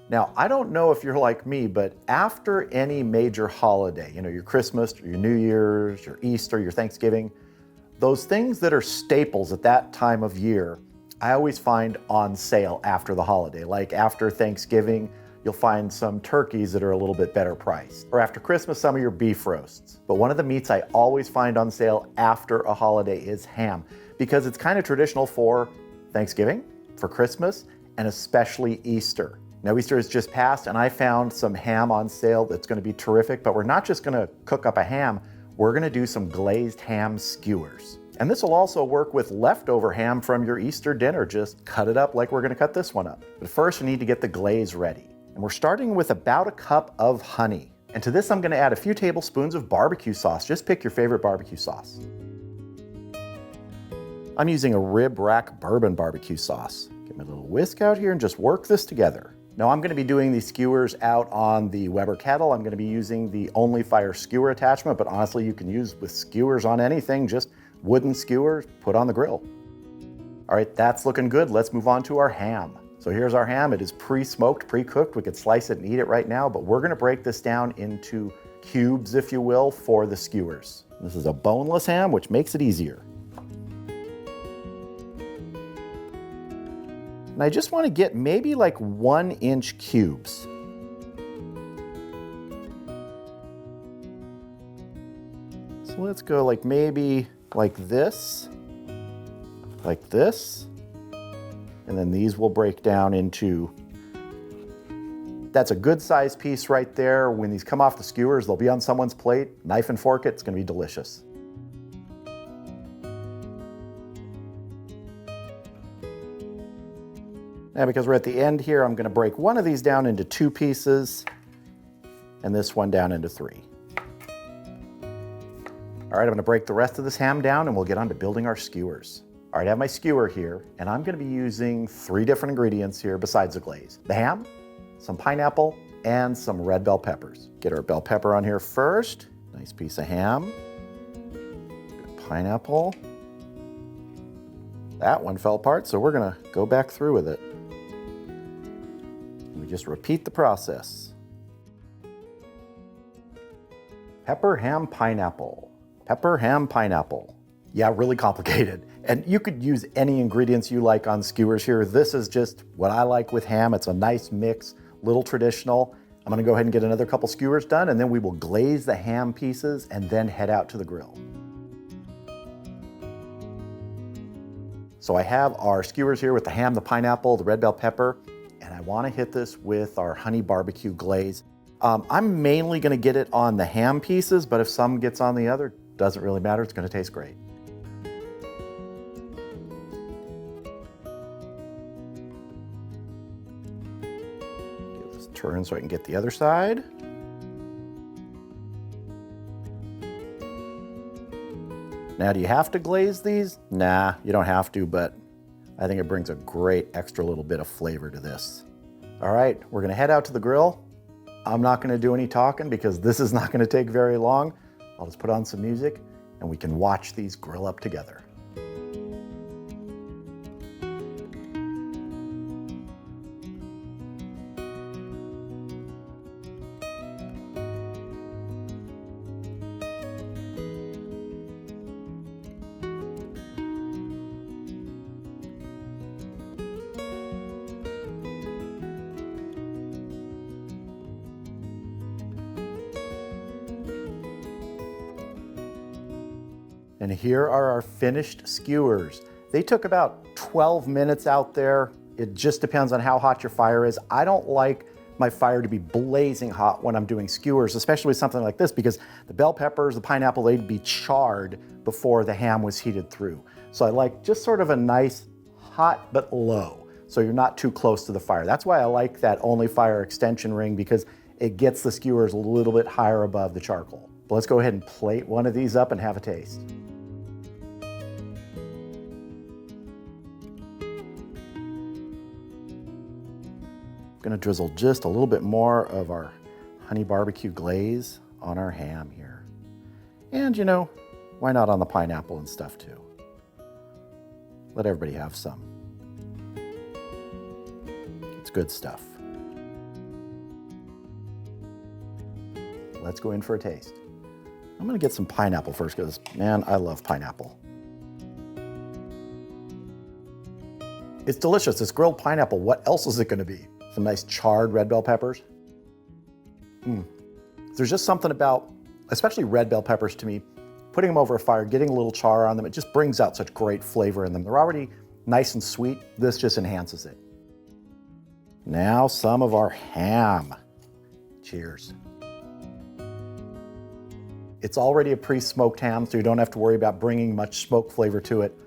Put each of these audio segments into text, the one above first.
Now, I don't know if you're like me, but after any major holiday, your Christmas, or your New Year's, your Easter, your Thanksgiving, those things that are staples at that time of year, I always find on sale after the holiday. Like after Thanksgiving, you'll find some turkeys that are a little bit better priced. Or after Christmas, some of your beef roasts. But one of the meats I always find on sale after a holiday is ham, because it's kind of traditional for Thanksgiving, for Christmas, and especially Easter. Now, Easter has just passed, and I found some ham on sale that's going to be terrific, but we're not just going to cook up a ham, we're going to do some glazed ham skewers. And this will also work with leftover ham from your Easter dinner. Just cut it up like we're going to cut this one up. But first, we need to get the glaze ready. And we're starting with about a cup of honey. And to this, I'm going to add a few tablespoons of barbecue sauce. Just pick your favorite barbecue sauce. I'm using a rib rack bourbon barbecue sauce. Get my little whisk out here and just work this together. Now I'm going to be doing these skewers out on the Weber kettle. I'm going to be using the Only Fire skewer attachment, but honestly you can use with skewers on anything, just wooden skewers, put on the grill. All right, that's looking good. Let's move on to our ham. So here's our ham. It is pre-smoked, pre-cooked. We could slice it and eat it right now, but we're going to break this down into cubes, if you will, for the skewers. This is a boneless ham, which makes it easier. And I just want to get maybe like 1-inch cubes. So let's go like maybe like this, and then these will break down into, that's a good size piece right there. When these come off the skewers, they'll be on someone's plate, knife and fork it, it's going to be delicious. Now, because we're at the end here, I'm going to break one of these down into 2 pieces and this one down into 3. All right, I'm going to break the rest of this ham down and we'll get on to building our skewers. All right, I have my skewer here and I'm going to be using 3 different ingredients here besides the glaze. The ham, some pineapple, and some red bell peppers. Get our bell pepper on here first. Nice piece of ham. Good pineapple. That one fell apart, so we're going to go back through with it. We just repeat the process. Pepper, ham, pineapple. Pepper, ham, pineapple. Yeah, really complicated. And you could use any ingredients you like on skewers here. This is just what I like with ham. It's a nice mix, little traditional. I'm gonna go ahead and get another couple skewers done, and then we will glaze the ham pieces and then head out to the grill. So I have our skewers here with the ham, the pineapple, the red bell pepper, and I want to hit this with our honey barbecue glaze. I'm mainly going to get it on the ham pieces, but if some gets on the other, doesn't really matter. It's going to taste great. Give this a turn so I can get the other side. Now, do you have to glaze these? Nah, you don't have to, but I think it brings a great extra little bit of flavor to this. All right, we're gonna head out to the grill. I'm not gonna do any talking because this is not gonna take very long. I'll just put on some music and we can watch these grill up together. And here are our finished skewers. They took about 12 minutes out there. It just depends on how hot your fire is. I don't like my fire to be blazing hot when I'm doing skewers, especially with something like this, because the bell peppers, the pineapple, they'd be charred before the ham was heated through. So I like just sort of a nice hot but low, so you're not too close to the fire. That's why I like that Only Fire extension ring, because it gets the skewers a little bit higher above the charcoal. But let's go ahead and plate one of these up and have a taste. Gonna drizzle just a little bit more of our honey barbecue glaze on our ham here. And you know, why not on the pineapple and stuff too? Let everybody have some. It's good stuff. let's go in for a taste. I'm gonna get some pineapple first because, man, I love pineapple. It's delicious, it's grilled pineapple. What else is it gonna be? Some nice charred red bell peppers. There's just something about, especially red bell peppers to me, putting them over a fire, getting a little char on them, it just brings out such great flavor in them. They're already nice and sweet. This just enhances it. Now some of our ham. Cheers. It's already a pre-smoked ham, so you don't have to worry about bringing much smoke flavor to it.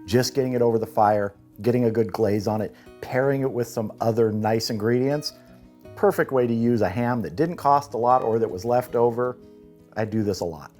Just getting it over the fire, getting a good glaze on it, pairing it with some other nice ingredients. Perfect way to use a ham that didn't cost a lot or that was left over. I do this a lot.